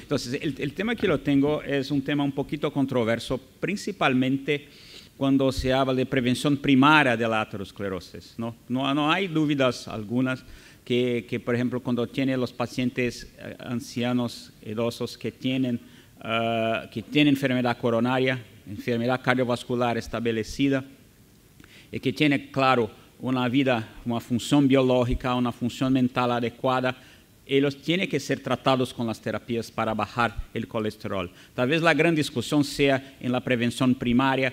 Entonces, el tema que lo tengo es un tema un poquito controverso, principalmente cuando se habla de prevención primaria de la aterosclerosis. No hay dudas algunas que, por ejemplo, cuando tienen los pacientes ancianos, idosos que tienen enfermedad coronaria, enfermedad cardiovascular establecida, y que tienen, claro, una vida, una función biológica, una función mental adecuada, ellos tienen que ser tratados con las terapias para bajar el colesterol. Tal vez la gran discusión sea en la prevención primaria,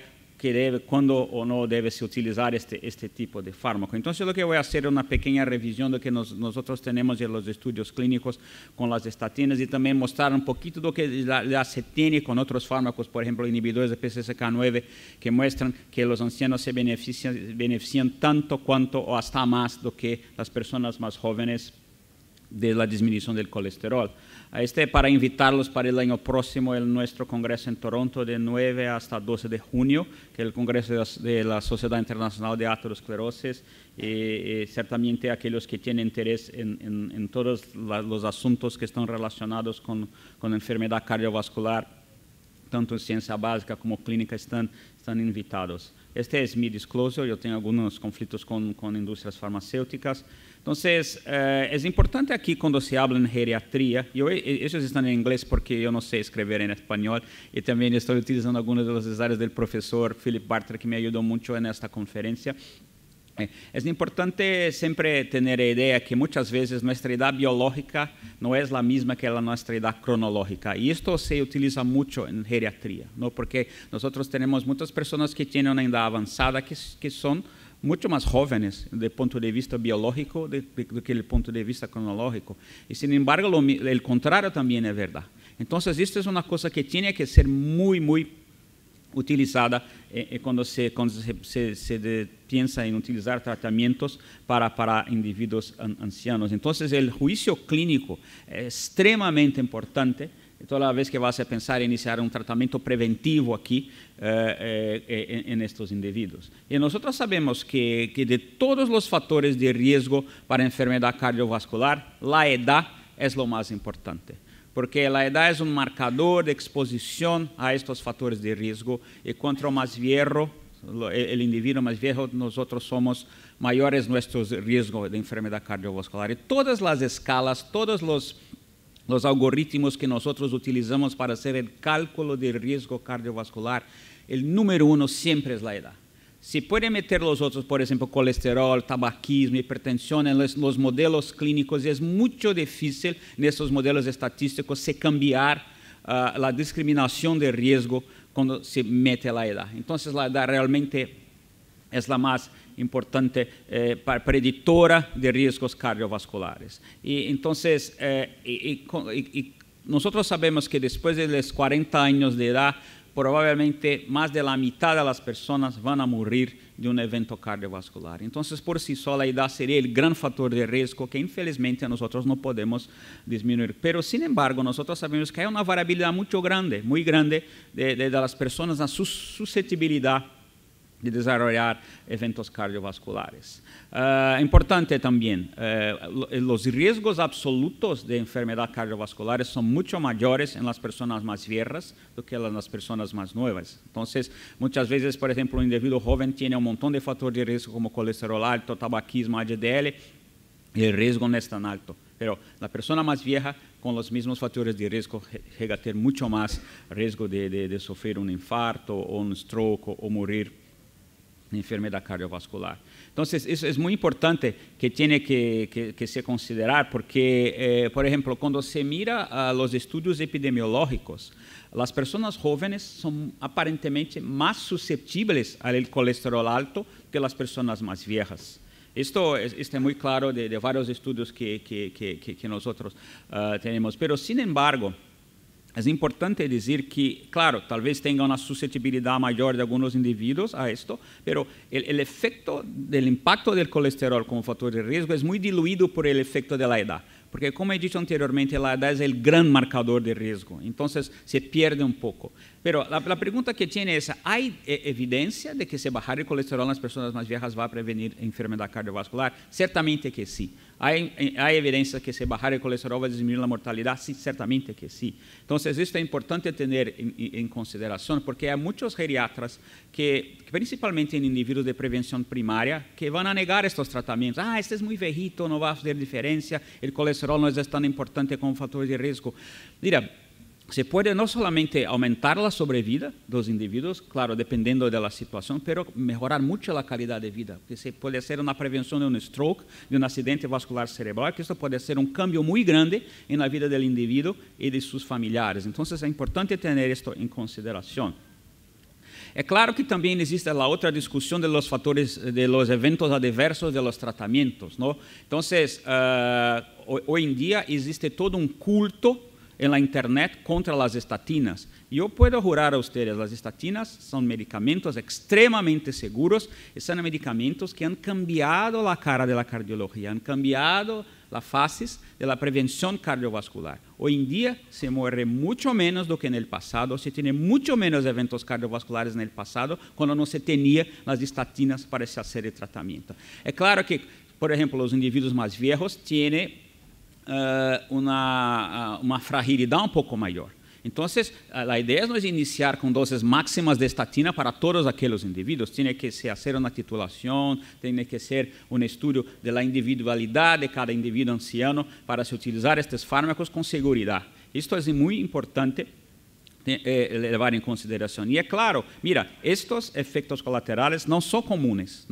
cuándo o no debe se utilizar este tipo de fármaco. Entonces, lo que voy a hacer es una pequeña revisión de lo que nosotros tenemos en los estudios clínicos con las estatinas y también mostrar un poquito de lo que ya se tiene con otros fármacos, por ejemplo, inhibidores de PCSK9, que muestran que los ancianos se benefician tanto cuanto o hasta más do que las personas más jóvenes de la disminución del colesterol. Para invitarlos para el año próximo, nuestro congreso en Toronto, de 9 hasta 12 de junio, que es el congreso de la Sociedad Internacional de Aterosclerosis, y ciertamente aquellos que tienen interés en todos los asuntos que están relacionados con enfermedad cardiovascular, tanto en ciencia básica como clínica, están invitados. Este es mi disclosure, yo tengo algunos conflictos con industrias farmacéuticas. Entonces, es importante aquí cuando se habla en geriatría, ellos están en inglés porque yo no sé escribir en español, y también estoy utilizando algunos de los sliders del profesor Philip Barter, que me ayudó mucho en esta conferencia. Es importante siempre tener idea que muchas veces nuestra edad biológica no es la misma que nuestra edad cronológica, y esto se utiliza mucho en geriatría, ¿no? Porque nosotros tenemos muchas personas que tienen una edad avanzada que son mucho más jóvenes desde el punto de vista biológico que desde el punto de vista cronológico. Y sin embargo, el contrario también es verdad. Entonces, esto es una cosa que tiene que ser muy, muy utilizada cuando se piensa en utilizar tratamientos para individuos ancianos. Entonces, el juicio clínico es extremadamente importante. Toda vez que vas a pensar en iniciar un tratamiento preventivo aquí en estos individuos. Y nosotros sabemos que de todos los factores de riesgo para enfermedad cardiovascular, la edad es lo más importante, porque la edad es un marcador de exposición a estos factores de riesgo, y cuanto más viejo el individuo más viejo, nosotros somos mayores nuestros riesgos de enfermedad cardiovascular. Y todas las escalas, todos los algoritmos que nosotros utilizamos para hacer el cálculo del riesgo cardiovascular, el número uno siempre es la edad. Se puede meter los otros, por ejemplo, colesterol, tabaquismo, hipertensión en los modelos clínicos, y es mucho difícil en estos modelos estadísticos se cambiar la discriminación de riesgo cuando se mete la edad. Entonces, la edad realmente es la más importante predictora de riesgos cardiovasculares. Y entonces, nosotros sabemos que después de los 40 años de edad, probablemente más de la mitad de las personas van a morir de un evento cardiovascular. Entonces, por sí sola, la edad sería el gran factor de riesgo que infelizmente nosotros no podemos disminuir. Pero, sin embargo, nosotros sabemos que hay una variabilidad muy grande de las personas, a su susceptibilidad de desarrollar eventos cardiovasculares. Importante también, los riesgos absolutos de enfermedad cardiovasculares son mucho mayores en las personas más viejas do que en las personas más nuevas. Entonces, muchas veces, por ejemplo, un individuo joven tiene un montón de factores de riesgo como colesterol alto, tabaquismo, HDL, y el riesgo no es tan alto. Pero la persona más vieja, con los mismos factores de riesgo, llega a tener mucho más riesgo de sufrir un infarto o un stroke o morir de enfermedad cardiovascular. Entonces, eso es muy importante que tiene que se considerar, porque, por ejemplo, cuando se mira a los estudios epidemiológicos, las personas jóvenes son aparentemente más susceptibles al colesterol alto que las personas más viejas. Esto es muy claro de varios estudios que nosotros tenemos, pero sin embargo, es importante decir que, claro, tal vez tenga una susceptibilidad mayor de algunos individuos a esto, pero el efecto del impacto del colesterol como factor de riesgo es muy diluido por el efecto de la edad. Porque, como he dicho anteriormente, la edad es el gran marcador de riesgo. Entonces, se pierde un poco. Pero la pregunta que tiene es, ¿hay evidencia de que se bajar el colesterol en las personas más viejas va a prevenir enfermedad cardiovascular? Ciertamente que sí. ¿Hay evidencia que se bajar el colesterol va a disminuir la mortalidad? Sí, ciertamente que sí. Entonces, esto es importante tener en consideración porque hay muchos geriatras que, principalmente en individuos de prevención primaria, que van a negar estos tratamientos. Este es muy viejito, no va a hacer diferencia, el colesterol no es tan importante como factor de riesgo. Mira, se puede no solamente aumentar la sobrevida de los individuos, claro, dependiendo de la situación, pero mejorar mucho la calidad de vida. Que se puede hacer una prevención de un stroke, de un accidente vascular cerebral, que esto puede ser un cambio muy grande en la vida del individuo y de sus familiares. Entonces, es importante tener esto en consideración. Es claro que también existe la otra discusión de los factores, de los eventos adversos de los tratamientos, ¿no? Entonces, hoy en día existe todo un culto en la internet contra las estatinas. Yo puedo jurar a ustedes, las estatinas son medicamentos extremadamente seguros, son medicamentos que han cambiado la cara de la cardiología, han cambiado la fases de la prevención cardiovascular. Hoy en día se muere mucho menos do que en el pasado, se tiene mucho menos eventos cardiovasculares en el pasado cuando no se tenía las estatinas para hacer el tratamiento. Es claro que, por ejemplo, los individuos más viejos tienen uma fragilidade um pouco maior. Então, a ideia não é iniciar com doses máximas de estatina para todos aqueles indivíduos. Tem que ser fazer uma titulação, tem que ser um estudo da individualidade de cada indivíduo anciano para se utilizar estes fármacos com segurança. Isto é muito importante levar em consideração. E é claro, mira, estes efeitos colaterais não são comunes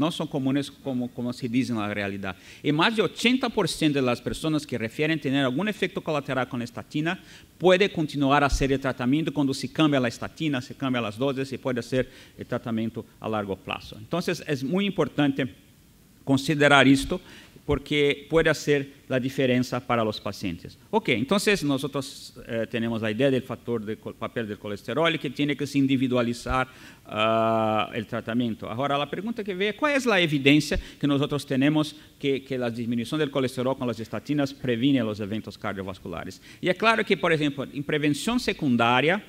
como se diz na realidade. E mais de 80% das pessoas que referem ter algum efeito colateral com a estatina pode continuar a ser o tratamento quando se cambia a estatina, se cambia as doses e pode ser o tratamento a largo prazo. Então, é muito importante considerar isto, porque puede hacer la diferencia para los pacientes. Ok, entonces nosotros tenemos la idea del papel del colesterol y que tiene que se individualizar el tratamiento. Ahora, la pregunta que ve, ¿cuál es la evidencia que nosotros tenemos que la disminución del colesterol con las estatinas previene los eventos cardiovasculares? Y es claro que, por ejemplo, en prevención secundaria,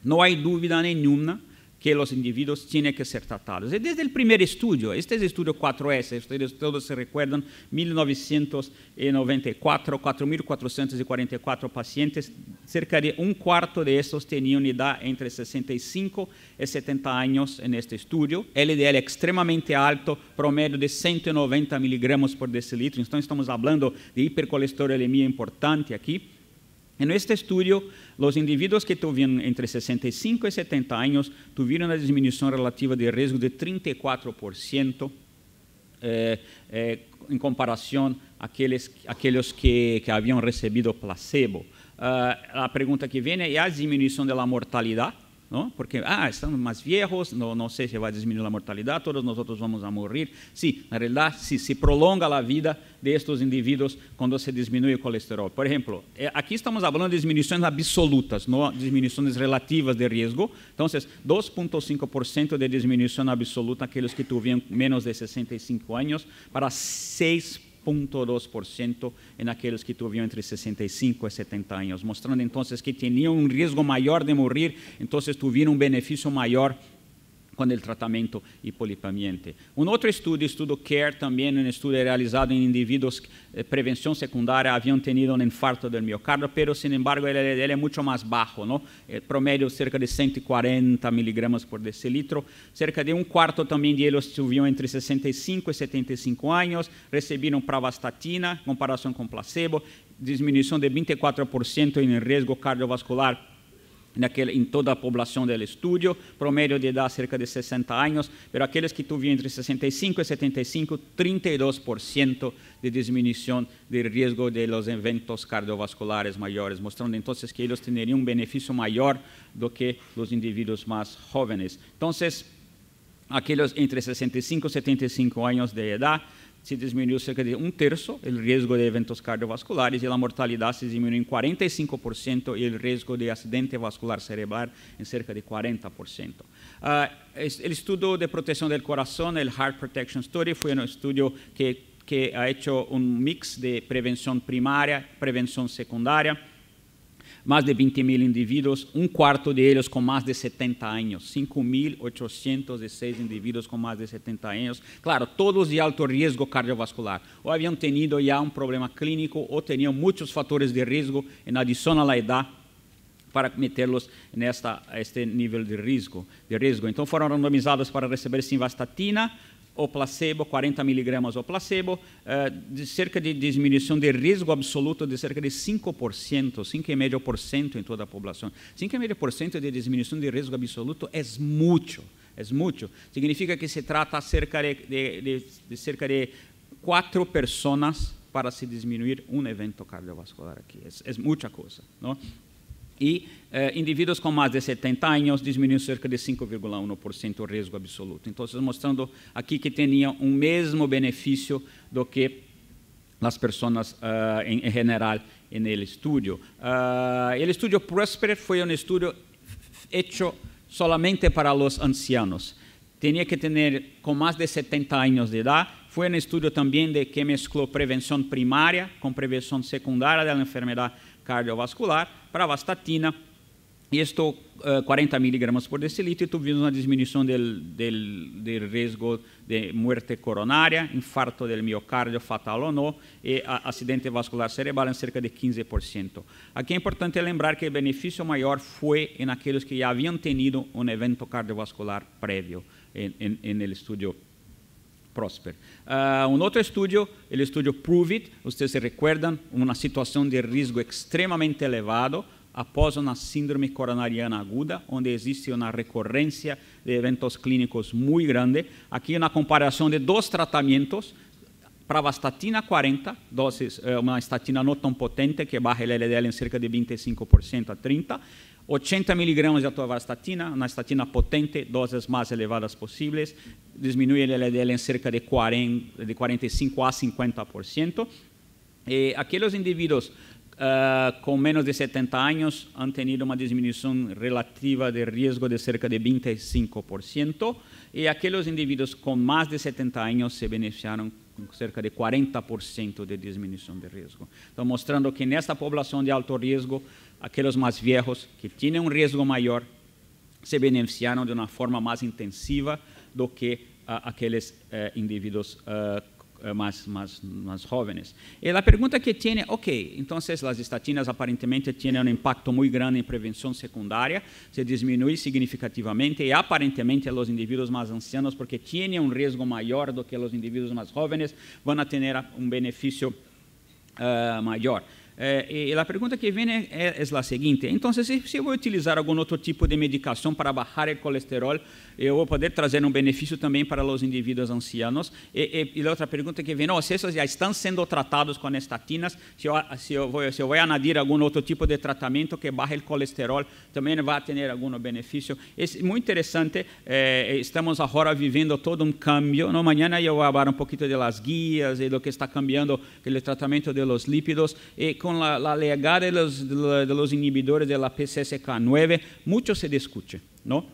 no hay duda ninguna que los individuos tienen que ser tratados. Desde el primer estudio, este es el estudio 4S, ustedes todos se recuerdan, 1994, 4.444 pacientes, cerca de un cuarto de estos tenían edad entre 65 y 70 años en este estudio, LDL extremadamente alto, promedio de 190 miligramos por decilitro, entonces estamos hablando de hipercolesterolemia importante aquí. En este estudio, los individuos que tuvieron entre 65 y 70 años tuvieron una disminución relativa de riesgo de 34% en comparación a aquellos que habían recibido placebo. La pregunta que viene es la disminución de la mortalidad, ¿no? Porque, estamos más viejos, no sé si va a disminuir la mortalidad, todos nosotros vamos a morir. Sí, en realidad, sí, se prolonga la vida de estos individuos cuando se disminuye el colesterol. Por ejemplo, aquí estamos hablando de disminuciones absolutas, no disminuciones relativas de riesgo. Entonces, 2.5% de disminución absoluta aquellos que tuvieron menos de 65 años para 6.2% en aquellos que tuvieron entre 65 y 70 años, mostrando entonces que tenían un riesgo mayor de morir, entonces tuvieron un beneficio mayor con el tratamiento hipolipamiante. Un otro estudio CARE, también un estudio realizado en individuos prevención secundaria, habían tenido un infarto del miocardio, pero sin embargo el LDL es mucho más bajo, ¿no? El promedio cerca de 140 miligramos por decilitro, cerca de un cuarto también de ellos tuvieron entre 65 y 75 años, recibieron pravastatina, en comparación con placebo, disminución de 24% en el riesgo cardiovascular en toda la población del estudio, promedio de edad cerca de 60 años, pero aquellos que tuvieron entre 65 y 75, 32% de disminución del riesgo de los eventos cardiovasculares mayores, mostrando entonces que ellos tendrían un beneficio mayor do que los individuos más jóvenes. Entonces, aquellos entre 65 y 75 años de edad, se disminuyó cerca de un tercio el riesgo de eventos cardiovasculares y la mortalidad se disminuyó en 45% y el riesgo de accidente vascular cerebral en cerca de 40%. El estudio de protección del corazón, el Heart Protection Study, fue un estudio que ha hecho un mix de prevención primaria, prevención secundaria. más de 20.000 individuos, un cuarto de ellos con más de 70 años, 5.806 individuos con más de 70 años, claro, todos de alto riesgo cardiovascular, o habían tenido ya un problema clínico o tenían muchos factores de riesgo en adición a la edad para meterlos en este nivel de riesgo. Entonces fueron randomizados para recibir simvastatina o placebo, 40 miligramas o placebo, cerca de disminuição de risco absoluto de cerca de 5%, 5,5% em toda a população. 5,5% de disminuição de risco absoluto é muito, Significa que se trata cerca de cerca de 4 pessoas para se diminuir um evento cardiovascular aqui. É muita coisa, não? E indivíduos com mais de 70 anos diminuem cerca de 5,1% o risco absoluto. Então, mostrando aqui que tinham um mesmo benefício do que as pessoas em geral no estudo. O estudo Prosper foi um estudo feito solamente para os ancianos. Tinha que ter com mais de 70 anos de idade. Foi um estudo também que mesclou prevenção primária com prevenção secundária da enfermidade cardiovascular, pravastatina, e isto 40 miligramas por decilitro, e tuvimos uma diminuição do risco de morte coronária, infarto do miocárdio, fatal ou não, e acidente vascular cerebral em cerca de 15%. Aqui é importante lembrar que o benefício maior foi em aqueles que já haviam tenido um evento cardiovascular prévio no estudo Prosper. Um outro estudo, o estudo Prove It, vocês se recordam, uma situação de risco extremamente elevado após uma síndrome coronariana aguda, onde existe uma recorrência de eventos clínicos muito grande. Aqui uma comparação de 2 tratamentos, pravastatina 40, doses, uma estatina não tão potente, que baixa o LDL em cerca de 25% a 30%, 80 miligramas de atorvastatina, uma estatina potente, doses mais elevadas possíveis, diminui o LDL em cerca de 45% a 50%. E aqueles indivíduos com menos de 70 anos han tenido uma diminuição relativa de risco de cerca de 25%, e aqueles indivíduos com mais de 70 anos se beneficiaram com cerca de 40% de diminuição de risco. Então, mostrando que nesta população de alto risco, aqueles mais viejos que tinham um risco maior se beneficiaram de uma forma mais intensiva do que aqueles indivíduos más jóvenes. Y la pregunta que tiene, entonces las estatinas aparentemente tienen un impacto muy grande en prevención secundaria, se disminuye significativamente y aparentemente los individuos más ancianos, porque tienen un riesgo mayor do que los individuos más jóvenes, van a tener un beneficio mayor. E a pergunta que vem é a seguinte: então, se eu vou utilizar algum outro tipo de medicação para baixar o colesterol, eu vou poder trazer um benefício também para os indivíduos ancianos. E a outra pergunta que vem: se esses já estão sendo tratados com estatinas, se eu vou añadir algum outro tipo de tratamento que baixe o colesterol, também vai ter algum benefício. É muito interessante. Estamos agora vivendo todo um cambio. Amanhã eu vou falar um pouquinho das guias e do que está cambiando o tratamento de los lípidos. E com a llegada de los inhibidores de la PCSK9, mucho se discute, ¿no?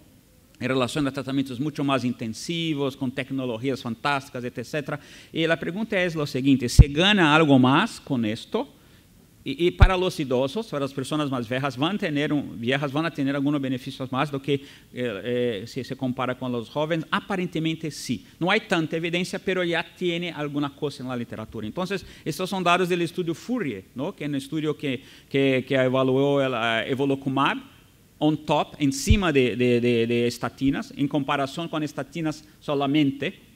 En relación a tratamientos mucho más intensivos, con tecnologías fantásticas, etc. Y la pregunta es lo siguiente: ¿se gana algo más con esto? Y para los idosos, para las personas más viejas, van a tener algunos beneficios más do que si se compara con los jóvenes. Aparentemente sí. No hay tanta evidencia, pero ya tiene alguna cosa en la literatura. Entonces, estos son datos del estudio Fourier, ¿no? Que es un estudio que evaluó el evolocumab on top, encima de estatinas, en comparación con estatinas solamente.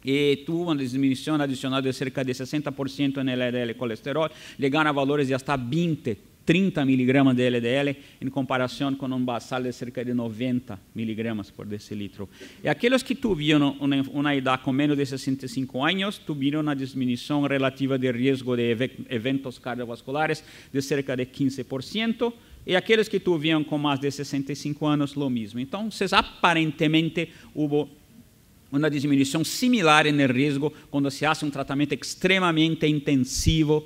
E tuvo uma diminuição adicional de cerca de 60% no LDL colesterol, chegando a valores de hasta 30 miligramas de LDL, em comparação com um basal de cerca de 90 miligramas por decilitro. E aqueles que tiveram uma idade com menos de 65 anos, tiveram uma diminuição relativa de risco de eventos cardiovasculares de cerca de 15%, e aqueles que tiveram com mais de 65 anos, o mesmo. Então, aparentemente, houve uma diminuição similar no risco quando se faz um tratamento extremamente intensivo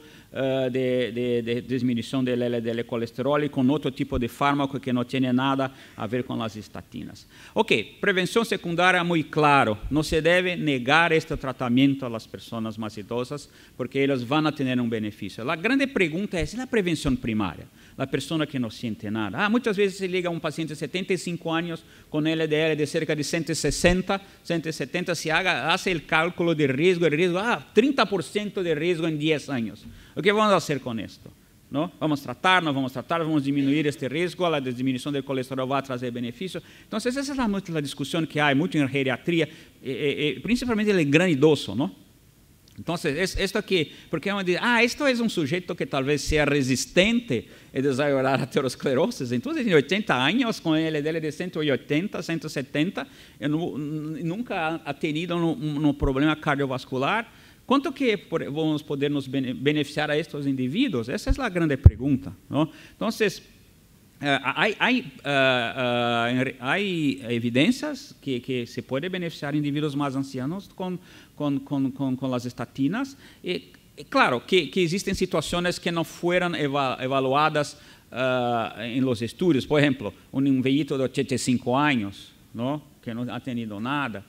de disminuição del LDL colesterol e com outro tipo de fármaco que não tem nada a ver com as estatinas. Ok, prevenção secundária muito claro, não se deve negar este tratamento às pessoas mais idosas, porque elas vão ter um benefício. A grande pergunta é, a prevenção primária? A pessoa que não sente nada. Muitas vezes se liga a um paciente de 75 anos com LDL de cerca de 160, 170, se hace o cálculo de risco, 30% de risco em 10 anos. O que vamos fazer com isto? ¿No? Vamos tratar, não vamos tratar, vamos diminuir este risco, a diminuição do colesterol vai trazer benefício. Então, essa é a discussão que há muito em geriatria, principalmente el gran idoso, não? Então, esto aqui, porque vamos dizer, esto é um sujeito que talvez seja resistente a desenvolver aterosclerose. Então, em 80 anos, com LDL de 180, 170, nunca ha tenido um problema cardiovascular. Quanto que vamos poder nos beneficiar a estes indivíduos? Essa é a grande pergunta, não? Então, há evidências que se pode beneficiar indivíduos mais ancianos com as estatinas. E claro que existem situações que não foram evaluadas em los estudos. Por exemplo, um veículo de 85 anos, não? Que não ha tenido nada.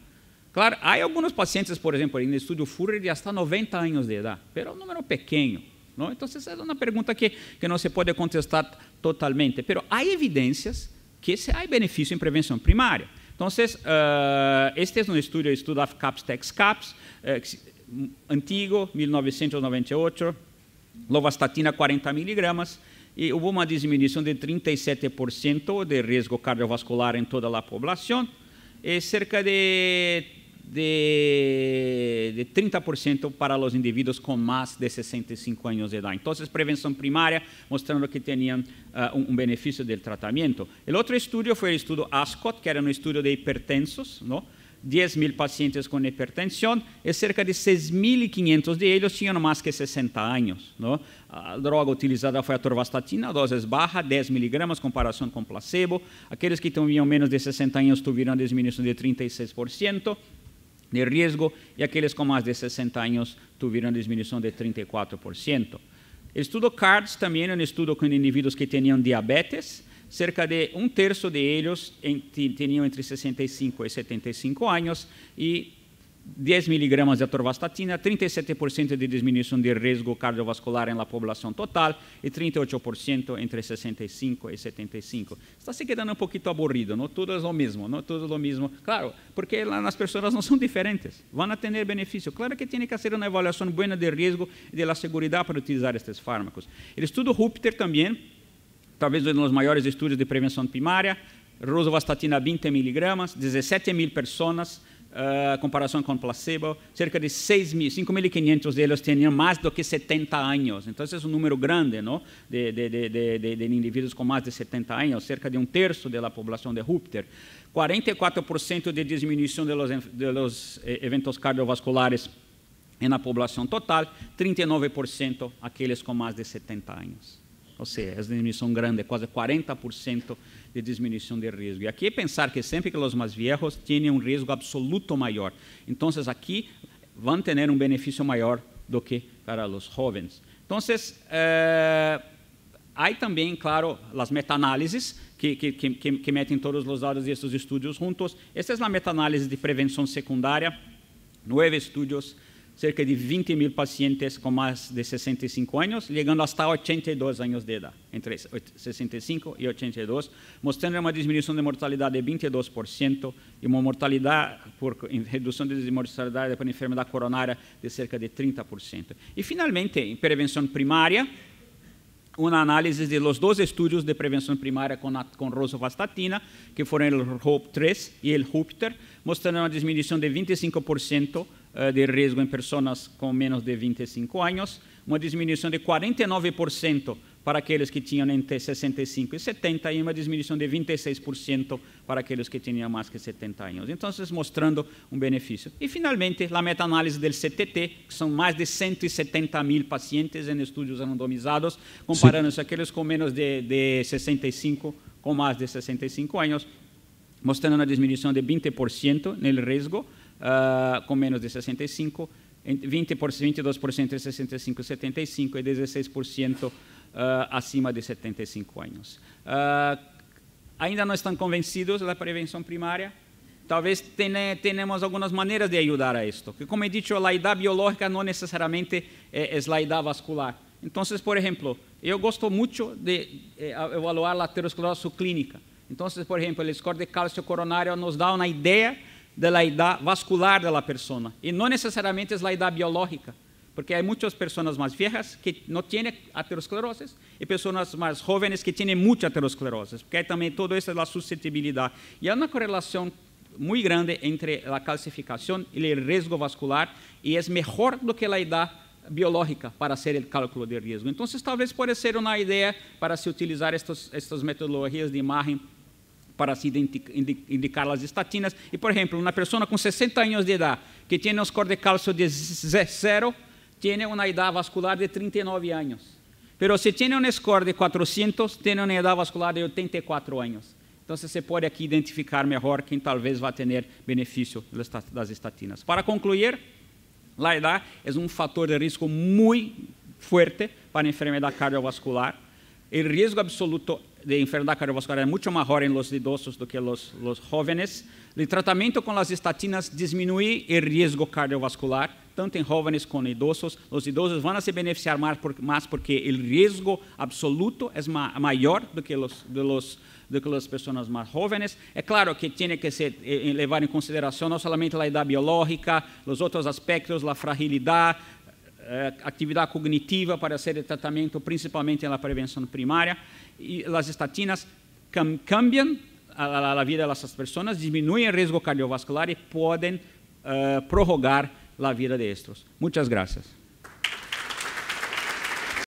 Claro, há alguns pacientes, por exemplo, no estudo Furrer de hasta 90 anos de idade, mas é um número pequeno. ¿No? Então, essa é uma pergunta que não se pode contestar totalmente, mas há evidências que há benefício em prevenção primária. Então, este é um estudo of CAPS, antigo, 1998, lovastatina 40 miligramas, e houve uma diminuição de 37% de risco cardiovascular em toda a população, e cerca de 30% para os indivíduos com mais de 65 anos de idade. Então, prevenção primária, mostrando que tinham um benefício do tratamento. O outro estudo foi o estudo ASCOT, que era um estudo de hipertensos, não? 10.000 pacientes com hipertensão, e cerca de 6.500 de eles tinham mais que 60 anos. Não? A droga utilizada foi a atorvastatina, doses baixa, 10 miligramas, comparação com placebo. Aqueles que tinham menos de 60 anos tiveram diminuição de 36%. De risco, e aqueles com mais de 60 anos tiveram diminuição de 34%. O estudo CARDS também é um estudo com indivíduos que tinham diabetes, cerca de um terço de eles tinham entre 65 e 75 anos, e 10 miligramas de atorvastatina, 37% de diminuição de risco cardiovascular na população total e 38% entre 65 e 75. Está se quedando um pouquinho aburrido, não tudo é o mesmo, não tudo é o mesmo. Claro, porque as pessoas não são diferentes, vão a ter benefício. Claro que tem que fazer uma avaliação boa de risco e de segurança para utilizar estes fármacos. O estudo Júpiter também, talvez um dos maiores estudos de prevenção primária, rosuvastatina 20 miligramas, 17.000 pessoas, comparação com placebo, cerca de 5.500 deles tinham mais do que 70 anos. Então, esse é um número grande, não? De indivíduos com mais de 70 anos, cerca de um terço da população de Júpiter. 44% de diminuição dos eventos cardiovasculares na população total, 39% aqueles com mais de 70 anos. Ou seja, é uma diminuição grande, quase 40% de diminuição de risco. E aqui é pensar que sempre que os mais viejos têm um risco absoluto maior. Então, aqui vão ter um benefício maior do que para os jovens. Então, há também, claro, as meta-análises que metem todos os dados desses estudos juntos. Esta é a meta-análise de prevenção secundária, 9 estudos, cerca de 20.000 pacientes com mais de 65 anos, chegando hasta 82 anos de idade, entre 65 e 82, mostrando uma diminuição de mortalidade de 22% e uma mortalidade redução de mortalidade por enfermidade coronária de cerca de 30%. E, finalmente, em prevenção primária, uma análise de los dois estudos de prevenção primária com rosuvastatina, que foram o HOPE-3 e o Júpiter, mostrando uma diminuição de 25% de risco em pessoas com menos de 25 anos, uma diminuição de 49% para aqueles que tinham entre 65 e 70 e uma diminuição de 26% para aqueles que tinham mais que 70 anos. Então, mostrando um benefício. E, finalmente, a meta-análise do CTT, que são mais de 170.000 pacientes em estudos randomizados, comparando-se aqueles com menos de 65 com mais de 65 anos, mostrando uma diminuição de 20% no risco, com menos de 65, 22% entre 65 e 75 e 16% acima de 75 anos. Ainda não estão convencidos da prevenção primária? Talvez tenhamos algumas maneiras de ajudar a isto. Que, como he dicho, a idade biológica não necessariamente é a idade vascular. Então, por exemplo, eu gosto muito de evaluar a aterosclerose subclínica. Então, por exemplo, o score de cálcio coronário nos dá uma ideia da idade vascular da pessoa, e não necessariamente é a idade biológica, porque há muitas pessoas mais velhas que não têm aterosclerose e pessoas mais jovens que têm muita aterosclerose, porque também todo isso é a suscetibilidade. E há uma correlação muito grande entre a calcificação e o risco vascular, e é melhor do que a idade biológica para hacer o cálculo de risco. Então, talvez pode ser uma ideia para se utilizar estas metodologias de imagem para se indicar as estatinas. E, por exemplo, uma pessoa com 60 anos de idade que tem um score de cálcio de 0, tem uma idade vascular de 39 anos. Mas se tem um score de 400, tem uma idade vascular de 84 anos. Então, você pode aqui identificar melhor quem talvez vá ter benefício das estatinas. Para concluir, a idade é um fator de risco muito forte para a enfermidade cardiovascular. O risco absoluto de enfermedade cardiovascular é muito maior em los idosos do que los jóvenes. O tratamento com as estatinas diminui o risco cardiovascular, tanto em jovens como em idosos. Os idosos vão se beneficiar mais porque o risco absoluto é maior do que as pessoas mais jovens. É claro que tem que se levar em consideração não somente a idade biológica, os outros aspectos, a fragilidade, atividade cognitiva para ser tratamento, principalmente na prevenção primária. E as estatinas cambiam a vida dessas pessoas, diminuem o risco cardiovascular e podem prorrogar a vida de estes. Muitas graças.